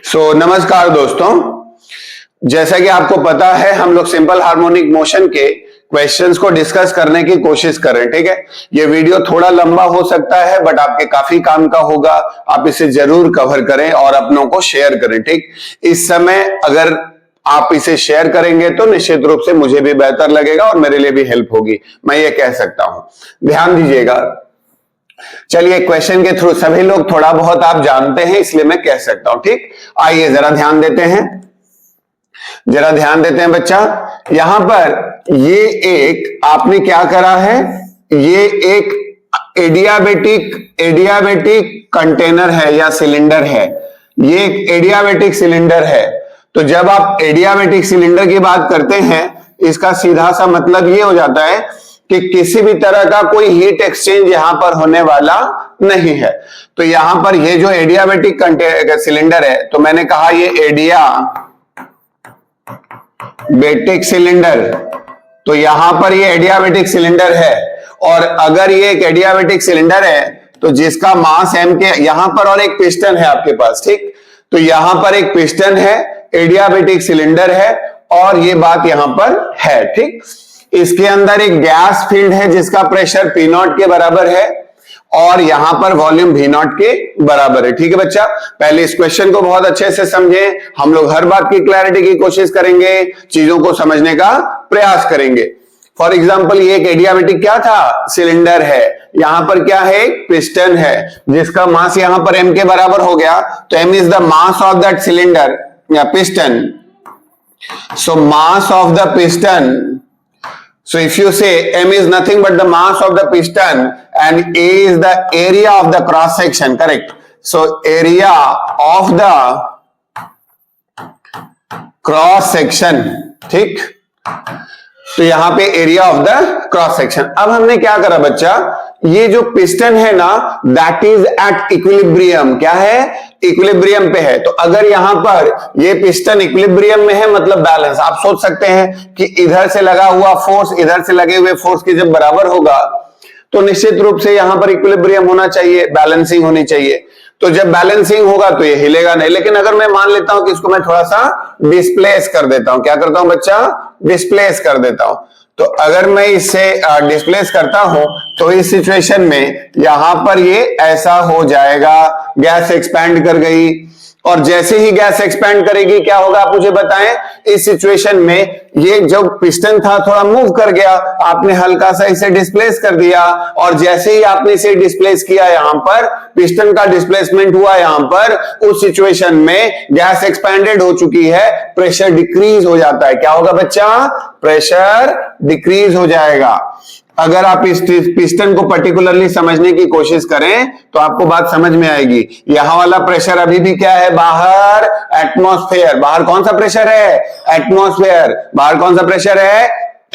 नमस्कार दोस्तों, जैसा कि आपको पता है हम लोग सिंपल हार्मोनिक मोशन के क्वेश्चंस को डिस्कस करने की कोशिश कर रहे हैं। ठीक है, ये वीडियो थोड़ा लंबा हो सकता है बट आपके काफी काम का होगा। आप इसे जरूर कवर करें और अपनों को शेयर करें। ठीक, इस समय अगर आप इसे शेयर करेंगे तो निश्चित रूप से मुझे भी बेहतर लगेगा और मेरे लिए भी हेल्प होगी, मैं ये कह सकता हूं। ध्यान दीजिएगा। चलिए, क्वेश्चन के थ्रू सभी लोग थोड़ा बहुत आप जानते हैं इसलिए मैं कह सकता हूं। ठीक, आइए जरा ध्यान देते हैं, बच्चा। यहां पर ये एक आपने क्या करा है, ये एक एडियाबेटिक कंटेनर है या सिलेंडर है। ये एक एडियाबेटिक सिलेंडर है। तो जब आप एडियाबेटिक सिलेंडर की बात करते हैं, इसका सीधा सा मतलब ये हो जाता है कि किसी भी तरह का कोई हीट एक्सचेंज यहां पर होने वाला नहीं है। तो यहां पर ये जो एडियाबेटिक सिलेंडर है, तो मैंने कहा ये एडियाबेटिक सिलेंडर, तो यहां पर ये एडियाबेटिक सिलेंडर है। और अगर ये एक एडियाबेटिक सिलेंडर है तो जिसका मास m के, यहां पर और एक पिस्टन है आपके पास। ठीक, तो यहां पर एक पिस्टन है, एडियाबेटिक सिलेंडर है और ये बात यहां पर है। ठीक, इसके अंदर एक गैस फील्ड है जिसका प्रेशर P0 के बराबर है और यहां पर वॉल्यूम V0 के बराबर है। ठीक है बच्चा, पहले इस क्वेश्चन को बहुत अच्छे से समझें। हम लोग हर बात की क्लैरिटी की कोशिश करेंगे, चीजों को समझने का प्रयास करेंगे। फॉर एग्जाम्पल, ये एक एडियाबेटिक क्या था, सिलेंडर है। यहां पर क्या है, पिस्टन है जिसका मास यहां पर m के बराबर हो गया। तो m is the mass of that cylinder या piston. So mass of the piston, so if you say m is nothing but the mass of the piston and a is the area of the cross section, correct? So area of the cross section, ठीक। तो यहां पे area of the cross section. अब हमने क्या करा बच्चा, ये जो पिस्टन है ना, दैट इज एट इक्विलिब्रियम। क्या है, इक्विलिब्रियम पे है। तो अगर यहां पर ये पिस्टन इक्विलिब्रियम में है मतलब बैलेंस। आप सोच सकते हैं कि इधर से लगा हुआ फोर्स इधर से लगे हुए फोर्स के जब बराबर होगा तो निश्चित रूप से यहां पर इक्विलिब्रियम होना चाहिए, बैलेंसिंग होनी चाहिए। तो जब बैलेंसिंग होगा तो ये हिलेगा नहीं। लेकिन अगर मैं मान लेता हूं कि इसको मैं थोड़ा सा डिस्प्लेस कर देता हूं, क्या करता हूं बच्चा, डिस्प्लेस कर देता हूं। तो अगर मैं इससे डिस्प्लेस करता हूं तो इस सिचुएशन में यहां पर ये ऐसा हो जाएगा, गैस एक्सपैंड कर गई। और जैसे ही गैस एक्सपैंड करेगी क्या होगा आप मुझे बताएं। इस सिचुएशन में ये जो पिस्टन था थोड़ा मूव कर गया, आपने हल्का सा इसे डिस्प्लेस कर दिया और जैसे ही आपने इसे डिस्प्लेस किया यहां पर पिस्टन का डिस्प्लेसमेंट हुआ यहां पर, उस सिचुएशन में गैस एक्सपैंडेड हो चुकी है, प्रेशर डिक्रीज हो जाता है। क्या होगा बच्चा, प्रेशर डिक्रीज हो जाएगा। अगर आप इस पिस्टन को पर्टिकुलरली समझने की कोशिश करें तो आपको बात समझ में आएगी। यहां वाला प्रेशर अभी भी क्या है, बाहर एटमॉस्फेयर। बाहर कौन सा प्रेशर है, एटमॉस्फेयर। बाहर कौन सा प्रेशर है,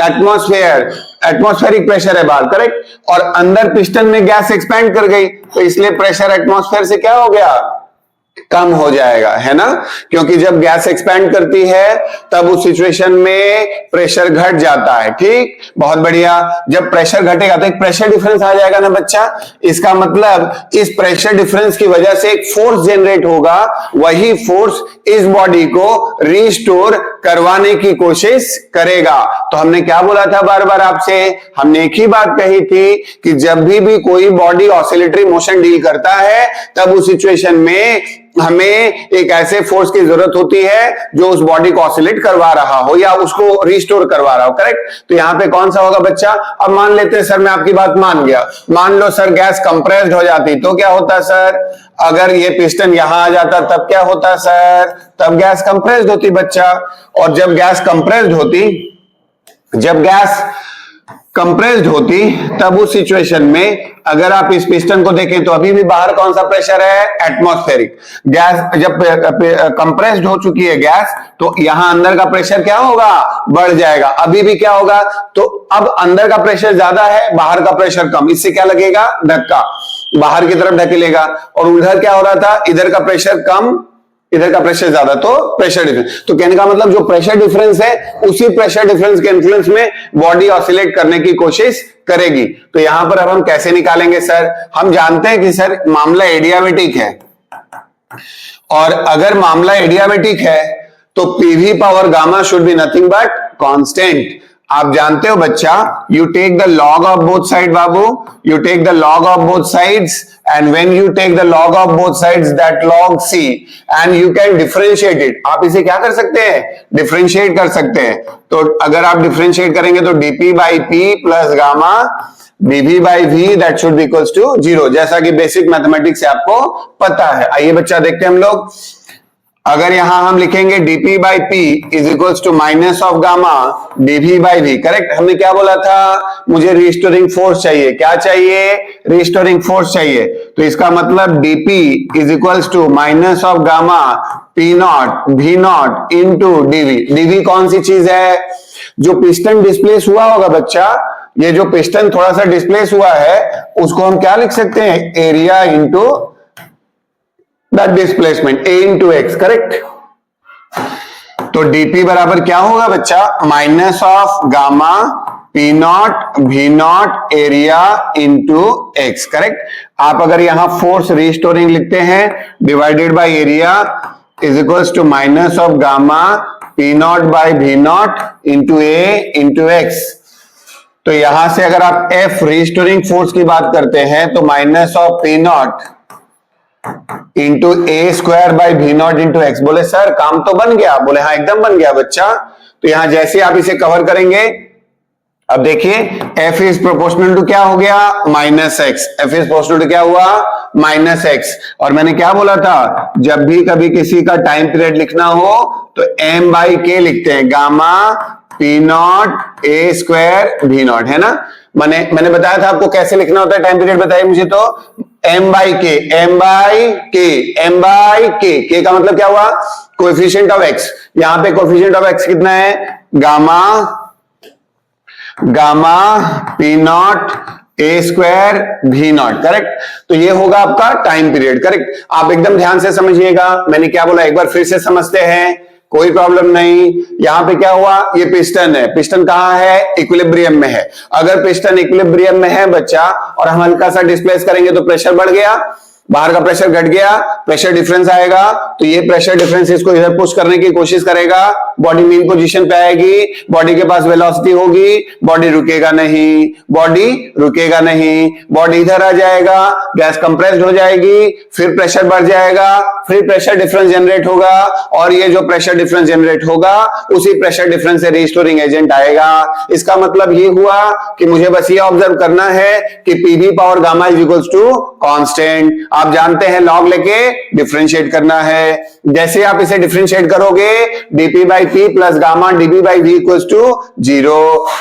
एटमॉस्फेयर, एटमॉस्फेरिक प्रेशर है बाहर, करेक्ट। और अंदर पिस्टन में गैस एक्सपैंड कर गई तो इसलिए प्रेशर एटमॉस्फेयर से क्या हो गया, कम हो जाएगा, है ना। क्योंकि जब गैस एक्सपैंड करती है तब उस सिचुएशन में प्रेशर घट जाता है। ठीक, बहुत बढ़िया। जब प्रेशर घटेगा तो एक प्रेशर डिफरेंस आ जाएगा ना बच्चा। इसका मतलब इस प्रेशर डिफरेंस की वजह से एक फोर्स जनरेट होगा, वही फोर्स इस बॉडी को रिस्टोर करवाने की कोशिश करेगा। तो हमने क्या बोला था बार बार आपसे, हमने एक ही बात कही थी कि जब भी कोई बॉडी ऑसिलेटरी मोशन डील करता है तब उस सिचुएशन में हमें एक ऐसे फोर्स की जरूरत होती है जो उस बॉडी को ऑसिलेट करवा रहा हो या उसको रिस्टोर करवा रहा हो, करेक्ट। तो यहां पे कौन सा होगा बच्चा। अब मान लेते हैं सर, मैं आपकी बात मान गया, मान लो सर गैस कंप्रेस्ड हो जाती तो क्या होता सर, अगर ये पिस्टन यहां आ जाता तब क्या होता सर, तब गैस कंप्रेस्ड होती बच्चा। और जब गैस कंप्रेस्ड होती तब उस सिचुएशन में अगर आप इस पिस्टन को देखें तो अभी भी बाहर कौन सा प्रेशर है, एटमॉस्फेरिक। गैस जब कंप्रेस्ड हो चुकी है गैस तो यहां अंदर का प्रेशर क्या होगा, बढ़ जाएगा। अभी भी क्या होगा, तो अब अंदर का प्रेशर ज्यादा है, बाहर का प्रेशर कम। इससे क्या लगेगा, धक्का बाहर की तरफ ढकेलेगा। और उधर क्या हो रहा था, इधर का प्रेशर कम, इधर का प्रेशर ज्यादा, तो प्रेशर डिफरेंस। तो कहने का मतलब जो प्रेशर डिफरेंस है उसी प्रेशर डिफरेंस के इन्फ्लुएंस में बॉडी ऑसिलेट करने की कोशिश करेगी। तो यहां पर अब हम कैसे निकालेंगे सर, हम जानते हैं कि सर मामला एडियाबेटिक है और अगर मामला एडियाबेटिक है तो PV power gamma should be nothing but constant. आप जानते हो बच्चा, you take the log of both side बाबू, you take the log of both sides and when you take the log of both sides that log c and you can differentiate it. आप इसे क्या कर सकते हैं, differentiate कर सकते हैं। तो अगर आप डिफरेंशिएट करेंगे तो dp by P plus gamma dv by V that should be equals to 0, जैसा कि बेसिक मैथमेटिक्स से आपको पता है। आइए बच्चा देखते हैं हम लोग। अगर यहां हम लिखेंगे dp by P is equals to minus of gamma dv by V, correct. हमने क्या बोला था, मुझे रिस्टोरिंग फोर्स चाहिए। क्या चाहिए, रिस्टोरिंग फोर्स चाहिए। तो इसका मतलब dp is equals to minus of gamma p naught v naught into dv। dv कौन सी चीज है, जो पिस्टन डिस्प्लेस हुआ होगा बच्चा, ये जो पिस्टन थोड़ा सा डिस्प्लेस हुआ है उसको हम क्या लिख सकते हैं, area into that displacement, a into X, correct. तो dp बराबर क्या होगा बच्चा, minus of gamma p naught v naught area into X, correct. आप अगर यहां फोर्स रिस्टोरिंग लिखते हैं divided by area is equals to minus of gamma p naught by v naught into a into X. तो यहां से अगर आप F रिस्टोरिंग फोर्स की बात करते हैं तो minus of P naught into A square by V not into X. बोले सर काम तो बन गया, बोले हाँ एकदम बन गया बच्चा। तो यहां जैसे आप इसे कवर करेंगे, अब देखिए F इज प्रोपोर्शनल टू क्या हो गया, minus X. F is proportional to क्या हुआ, माइनस एक्स। और मैंने क्या बोला था, जब भी कभी किसी का टाइम पीरियड लिखना हो तो m बाई के लिखते हैं, gamma P not A square V naught, है ना। मैंने बताया था आपको कैसे लिखना होता है टाइम पीरियड, बताइए मुझे। तो m बाई के, m बाई के, m बाई के का मतलब क्या हुआ, कोएफिशिएंट ऑफ x। यहां पे कोएफिशिएंट ऑफ x कितना है, gamma P not A square V naught, correct. तो ये होगा आपका टाइम पीरियड, करेक्ट। आप एकदम ध्यान से समझिएगा, मैंने क्या बोला एक बार फिर से समझते हैं, कोई प्रॉब्लम नहीं। यहां पे क्या हुआ, ये पिस्टन है, पिस्टन कहां है, इक्विलिब्रियम में है। अगर पिस्टन इक्विलिब्रियम में है बच्चा और हम हल्का सा डिस्प्लेस करेंगे तो प्रेशर बढ़ गया, बाहर का प्रेशर घट गया, प्रेशर डिफरेंस आएगा। तो ये प्रेशर डिफरेंस इसको इधर पुश करने की कोशिश करेगा, बॉडी मेन पोजीशन पे आएगी, बॉडी के पास वेलोसिटी होगी, बॉडी रुकेगा नहीं, बॉडी रुकेगा नहीं, बॉडी इधर आ जाएगा, गैस कंप्रेस्ड हो जाएगी, फिर प्रेशर बढ़ जाएगा, फिर प्रेशर डिफरेंस जनरेट होगा, और ये जो प्रेशर डिफरेंस जनरेट होगा उसी प्रेशर डिफरेंस से रिस्टोरिंग एजेंट आएगा। इसका मतलब ये हुआ कि मुझे बस ये ऑब्जर्व करना है कि PV power gamma is equals to constant. आप जानते हैं लॉग लेके डिफरेंशिएट करना है। जैसे आप इसे डिफरेंशिएट करोगे dp by P plus gamma db by V equals to 0।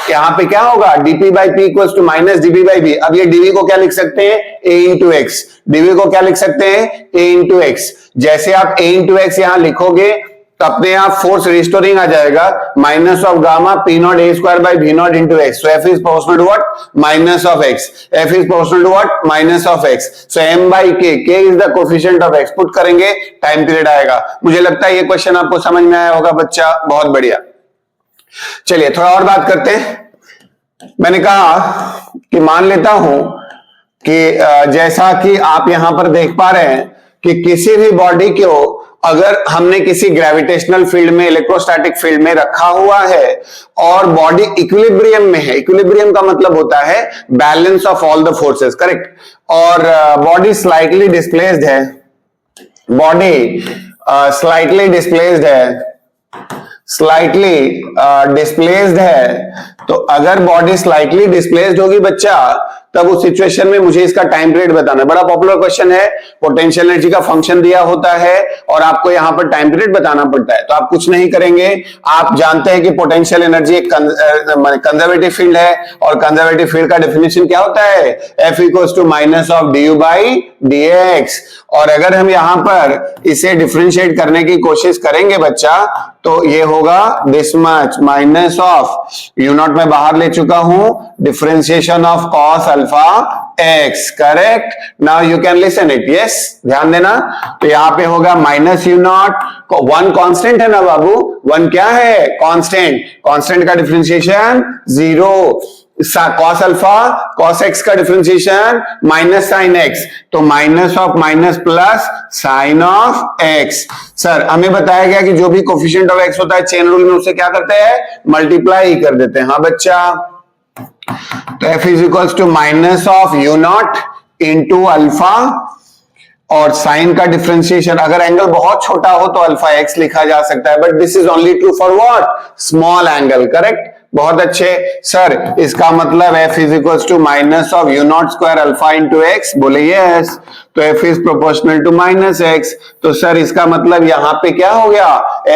यहां पे क्या होगा, dp by P equals to minus db by V. अब ये dv को क्या लिख सकते हैं, a इंटू एक्स। dv को क्या लिख सकते हैं, a इंटू एक्स। जैसे आप a इंटू एक्स यहां लिखोगे तो अपने आप फोर्स रिस्टोरिंग आ जाएगा, minus of gamma P not A square by V not into X. So F is proportional to what, minus of X. F is proportional to what, minus of X. So M by K is the coefficient of X. Put करेंगे, time period आएगा। मुझे लगता है ये question आपको समझ में आया होगा बच्चा, बहुत बढ़िया। चलिए थोड़ा और बात करते हैं। मैंने कहा कि मान लेता हूं कि जैसा कि आप यहां पर देख पा रहे हैं कि किसी भी बॉडी को अगर हमने किसी ग्रेविटेशनल फील्ड में, इलेक्ट्रोस्टैटिक फील्ड में रखा हुआ है और बॉडी इक्विलिब्रियम में है, इक्विलिब्रियम का मतलब होता है balance of all the forces, correct. और बॉडी स्लाइटली डिस्प्लेस्ड है, बॉडी स्लाइटली डिस्प्लेस्ड है, स्लाइटली डिस्प्लेस्ड है। तो अगर बॉडी स्लाइटली डिस्प्लेस्ड होगी बच्चा, तब उस सिचुएशन में मुझे इसका टाइम पीरियड बताना है। बड़ा पॉपुलर क्वेश्चन है, पोटेंशियल एनर्जी का फंक्शन दिया होता है और आपको यहां पर टाइम पीरियड बताना पड़ता है। तो आप कुछ नहीं करेंगे, आप जानते हैं कि पोटेंशियल एनर्जी एक कंजर्वेटिव फील्ड है और कंजर्वेटिव फील्ड का डेफिनेशन क्या होता है, F equals to minus of D U by D X. और अगर हम यहां पर इसे डिफरेंशिएट करने की कोशिश करेंगे बच्चा, तो ये होगा this much minus of U not में बाहर ले चुका हूं, differentiation of cos alpha x, correct. Now you can listen it, yes ध्यान देना। तो यहां पे होगा minus you not, one constant है ना बाबू, वन क्या है, कांस्टेंट, कांस्टेंट का differentiation 0। Cos alpha cos x का डिफरेंशिएशन माइनस साइन एक्स, तो minus of minus plus sign of x. Sir हमें बताया गया कि जो भी कोफिशिएंट ऑफ एक्स होता है चेन रूल में उसे क्या करते हैं, मल्टीप्लाई ही कर देते हैं। हाँ बच्चा, तो F is equals to minus of U naught into alpha, और साइन का डिफरेंशिएशन अगर एंगल बहुत छोटा हो तो अल्फा एक्स लिखा जा सकता है, but this is only true for what, small angle. Correct, बहुत अच्छे। सर इसका मतलब f is equals to minus of U nought square alpha into X, बोले यस। तो f is proportional to minus X, तो सर इसका मतलब यहां पे क्या हो गया,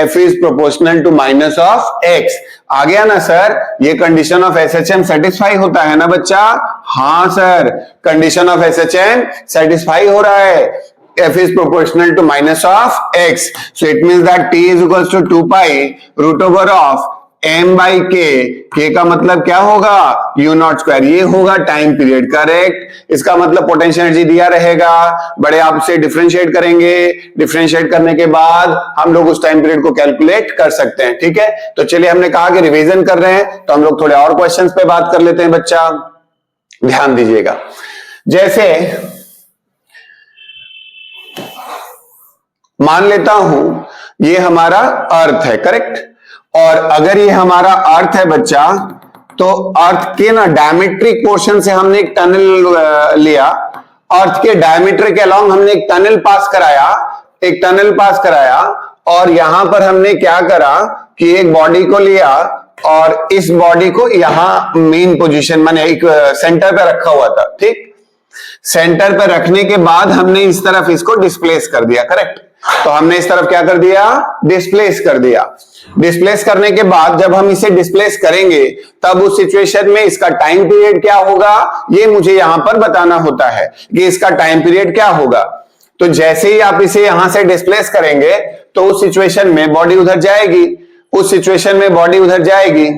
f is proportional to minus of X. आ गया ना सर, ये कंडीशन ऑफ एसएचएम सेटिस्फाई होता है ना बच्चा। हाँ sir, condition of SHM satisfy हो रहा है, f is proportional to minus of x, so it means that t is equals to 2 pi root over of m by k, k का मतलब क्या होगा, u नॉट स्क्वायर, ये होगा time period. Correct, इसका मतलब पोटेंशियल एनर्जी दिया रहेगा, बड़े आपसे डिफरेंशिएट करेंगे, डिफरेंशिएट करने के बाद हम लोग उस टाइम पीरियड को कैलकुलेट कर सकते हैं। ठीक है, तो चलिए हमने कहा कि रिवीजन कर रहे हैं तो हम लोग थोड़े और क्वेश्चंस पे बात कर लेते हैं बच्चा, ध्यान दीजिएगा। जैसे मान लेता हूं ये हमारा अर्थ है, करेक्ट, और अगर ये हमारा अर्थ है बच्चा, तो अर्थ के ना डायमेट्रिक पोर्शन से हमने एक टनल लिया, अर्थ के डायमीटर के अलोंग हमने एक टनल पास कराया, और यहां पर हमने क्या करा कि एक बॉडी को लिया और इस बॉडी को यहां मेन पोजीशन माने एक सेंटर पे रखा हुआ था। ठीक, सेंटर पे रखने के बाद हमने इस तरफ इसको डिस्प्लेस कर दिया। करेक्ट, तो हमने इस तरफ क्या कर दिया, डिस्प्लेस कर दिया। डिस्प्लेस करने के बाद जब हम इसे डिस्प्लेस करेंगे तब उस सिचुएशन में इसका टाइम पीरियड क्या होगा, ये मुझे यहां पर बताना होता है कि इसका टाइम पीरियड क्या होगा। तो जैसे ही आप इसे यहां से डिस्प्लेस करेंगे तो उस सिचुएशन में बॉडी उधर जाएगी, उस सिचुएशन में बॉडी उधर जाएगी,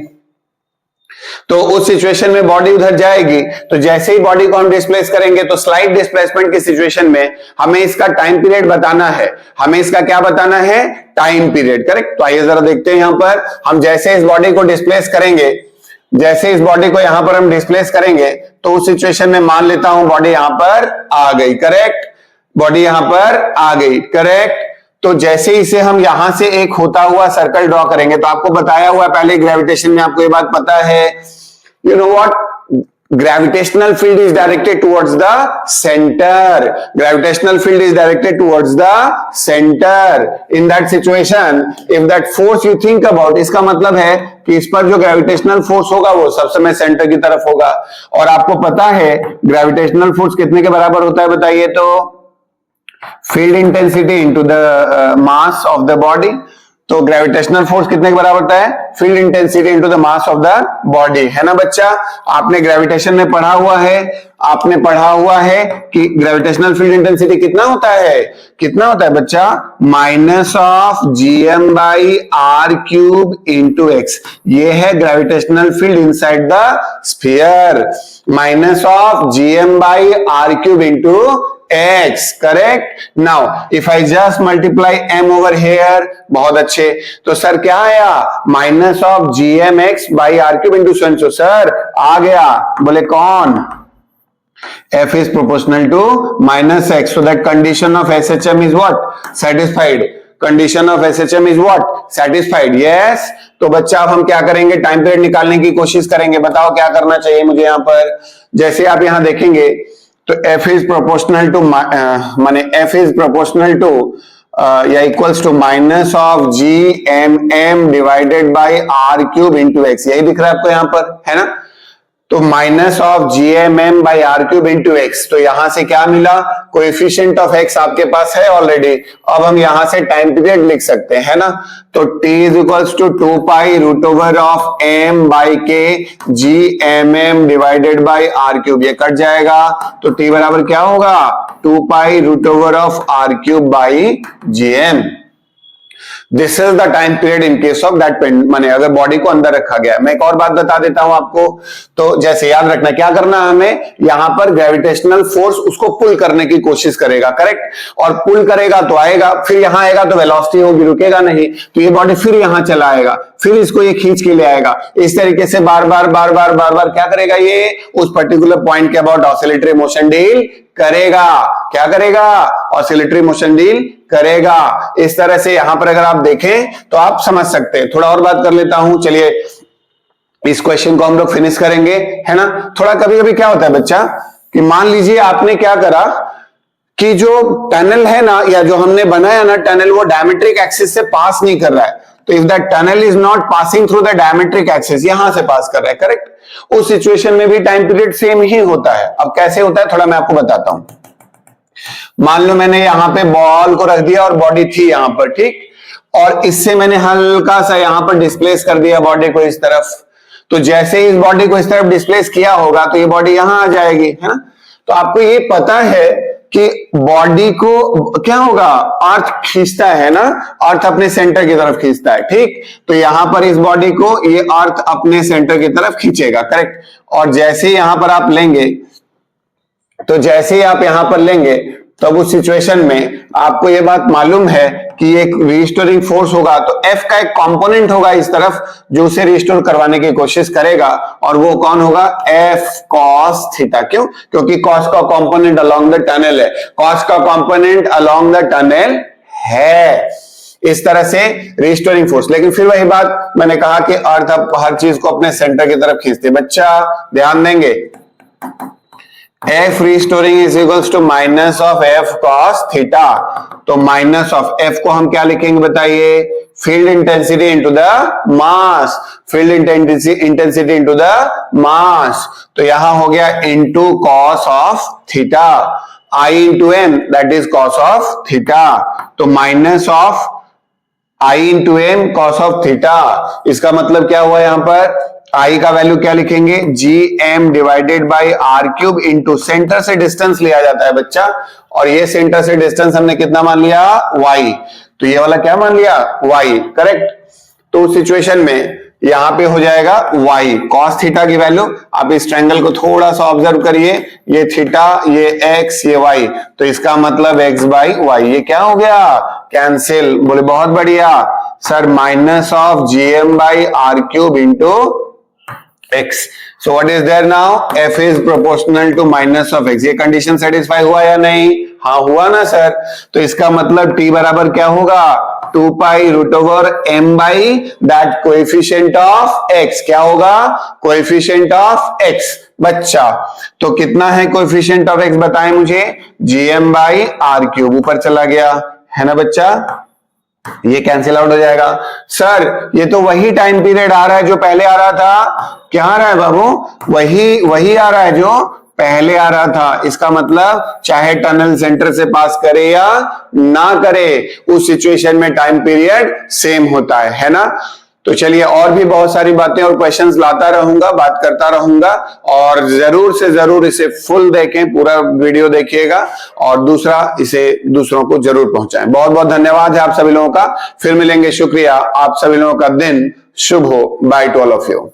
तो उस सिचुएशन में बॉडी उधर जाएगी। तो जैसे ही बॉडी को हम डिस्प्लेस करेंगे तो स्लाइड डिस्प्लेसमेंट की सिचुएशन में हमें इसका टाइम पीरियड बताना है, हमें इसका क्या बताना है, टाइम पीरियड। करेक्ट, तो आइए जरा देखते हैं यहां पर हम जैसे इस बॉडी को डिस्प्लेस करेंगे, जैसे इस बॉडी को यहां पर हम डिस्प्लेस करेंगे तो उस सिचुएशन में मान लेता हूं बॉडी यहां पर आ गई। करेक्ट, बॉडी यहां पर आ गई। करेक्ट, तो जैसे इसे हम यहां से एक होता हुआ सर्कल ड्रॉ करेंगे, तो आपको बताया हुआ पहले ग्रेविटेशन में, आपको ये बात पता है, you know what, gravitational field is directed towards the center, gravitational field is directed towards the center. In that situation, if that force you think about, इसका मतलब है कि इस पर जो ग्रेविटेशनल फोर्स होगा वो सब समय सेंटर की तरफ होगा। और आपको पता है ग्रेविटेशनल फोर्स कितने के बराबर होता है, बताइए तो, field intensity into the mass of the body. तो ग्रेविटेशनल फोर्स कितने के बराबर होता है, field intensity into the mass of the body, है ना बच्चा। आपने ग्रेविटेशन में पढ़ा हुआ है, आपने पढ़ा हुआ है कि ग्रेविटेशनल फील्ड इंटेंसिटी कितना होता है, कितना होता है बच्चा, minus of gm by R cube into X. ये है gravitational field inside the sphere, minus of gm by R cube into x। Correct, now if I just multiply m over here, बहुत अच्छे, तो सर क्या आया, minus of gm x by R cube into so sir आ गया, बोले कौन, f is proportional to minus x, so that condition of SHM is what, satisfied, condition of SHM is what, satisfied, yes। तो बच्चा अब हम क्या करेंगे, टाइम पीरियड निकालने की कोशिश करेंगे, बताओ क्या करना चाहिए मुझे यहाँ पर। जैसे आप यहाँ देखेंगे तो f is proportional to माने f is proportional to या equals to minus of gmm divided by r cube into x, यही दिख रहा है आपको यहाँ पर, है ना। तो minus of gmm by R cube into X, तो यहां से क्या मिला, कोएफिशिएंट ऑफ x आपके पास है ऑलरेडी, अब हम यहां से टाइम पीरियड लिख सकते हैं, है ना। तो t is equals to 2 pi root over of m by K gmm divided by R cube, ये कट जाएगा, तो t बराबर क्या होगा, 2 pi root over of R cube by gm। This is the time period in case of that pen, माने अगर body को अंदर रखा गया है। मैं एक और बात बता देता हूं आपको, तो जैसे याद रखना क्या करना है हमें, यहां पर ग्रेविटेशनल फोर्स उसको पुल करने की कोशिश करेगा, करेक्ट, और पुल करेगा तो आएगा, फिर यहां आएगा तो वेलोसिटी होगी, रुकेगा नहीं, तो ये बॉडी फिर यहां चला आएगा, फिर इसको ये खींच के ले आएगा। इस तरीके से बार बार बार बार बार बार क्या करेगा, ये उस पर्टिकुलर पॉइंट के अबाउट ऑसिलेटरी मोशन डील करेगा। क्या करेगा, ऑसिलेटरी मोशन डील करेगा। इस तरह से यहां पर अगर आप देखें तो आप समझ सकते हैं। थोड़ा और बात कर लेता हूं, चलिए इस क्वेश्चन को हम लोग फिनिश करेंगे, है ना। थोड़ा कभी कभी क्या होता है बच्चा कि मान लीजिए आपने क्या करा कि जो टनल है ना, या जो हमने बनाया ना टनल, वो डायमेट्रिक एक्सिस से पास नहीं कर रहा है। तो if that tunnel is not passing through the diametric axis, यहां से पास कर रहा है, करेक्ट, उस सिचुएशन में भी टाइम पीरियड सेम ही होता है। अब कैसे होता है थोड़ा मैं आपको बताता हूं। मान लो मैंने यहां पे बॉल को रख दिया और बॉडी थी यहां पर, ठीक, और इससे मैंने हल्का सा यहां पर डिस्प्लेस कर दिया बॉडी को इस तरफ। तो जैसे ही इस बॉडी को इस तरफ डिस्प्लेस किया होगा तो ये बॉडी यहां आ जाएगी, है ना। तो आपको ये पता है कि बॉडी को क्या होगा, अर्थ खींचता है ना, अर्थ अपने सेंटर की तरफ खींचता है, ठीक। तो यहां पर इस बॉडी को ये अर्थ अपने सेंटर की तरफ खींचेगा, करेक्ट। और जैसे ही यहां पर आप लेंगे, तो जैसे ही आप यहां पर लेंगे तब उस सिचुएशन में आपको यह बात मालूम है कि एक रिस्टोरिंग फोर्स होगा, तो F का एक कंपोनेंट होगा इस तरफ जो उसे रिस्टोर करवाने की कोशिश करेगा, और वो कौन होगा, F cos थीटा। क्यों, क्योंकि cos का कंपोनेंट अलोंग द टनल है, cos का कंपोनेंट अलोंग द टनल है। इस तरह से रिस्टोरिंग फोर्स। लेकिन फिर वही बात मैंने कहा कि अर्थ अब हर चीज को अपने सेंटर की तरफ खींचते। बच्चा ध्यान देंगे, F restoring is equals to minus of F cos theta. तो माइनस ऑफ F को हम क्या लिखेंगे बताइए, field intensity into the mass, field intensity into the mass. तो यहां हो गया into cos of theta, I into m that is cos of theta. तो minus of I into m cos of theta. इसका मतलब क्या हुआ, यहां पर I का वैल्यू क्या लिखेंगे, GM divided by R cube into centre से डिस्टेंस लिया जाता है बच्चा, और ये सेंटर से डिस्टेंस हमने कितना मान लिया, y। तो ये वाला क्या मान लिया, y, करेक्ट। तो उस सिचुएशन में यहां पे हो जाएगा y cos थीटा की वैल्यू। आप इस ट्रायंगल को थोड़ा सा ऑब्जर्व करिए, ये थीटा, ये x, ये y, तो इसका मतलब x बाई y। ये क्या हो गया, कैंसिल। बोले बहुत बढ़िया sir, minus of GM by R cube into x। So what is there now, f is proportional to minus of x। ये कंडीशन सेटिस्फाई हुआ या नहीं, हाँ हुआ ना सर। तो इसका मतलब t बराबर क्या होगा, 2 pi root over m by that coefficient of x। क्या होगा, कोएफिशिएंट ऑफ x बच्चा। तो कितना है कोएफिशिएंट ऑफ x बताएं मुझे, gm बाई आर क्यूब, ऊपर चला गया है ना बच्चा, ये कैंसिल आउट हो जाएगा। सर ये तो वही टाइम पीरियड आ रहा है जो पहले आ रहा था। क्या आ रहा है बाबू, वही आ रहा है जो पहले आ रहा था। इसका मतलब चाहे टनल सेंटर से पास करे या ना करे, उस सिचुएशन में टाइम पीरियड सेम होता है ना। तो चलिए और भी बहुत सारी बातें और क्वेश्चंस लाता रहूंगा, बात करता रहूंगा, और जरूर से जरूर इसे फुल देखें, पूरा वीडियो देखिएगा, और दूसरा इसे दूसरों को जरूर पहुंचाएं। बहुत बहुत धन्यवाद है आप सभी लोगों का, फिर मिलेंगे, शुक्रिया। आप सभी लोगों का दिन शुभ हो। By two all of you.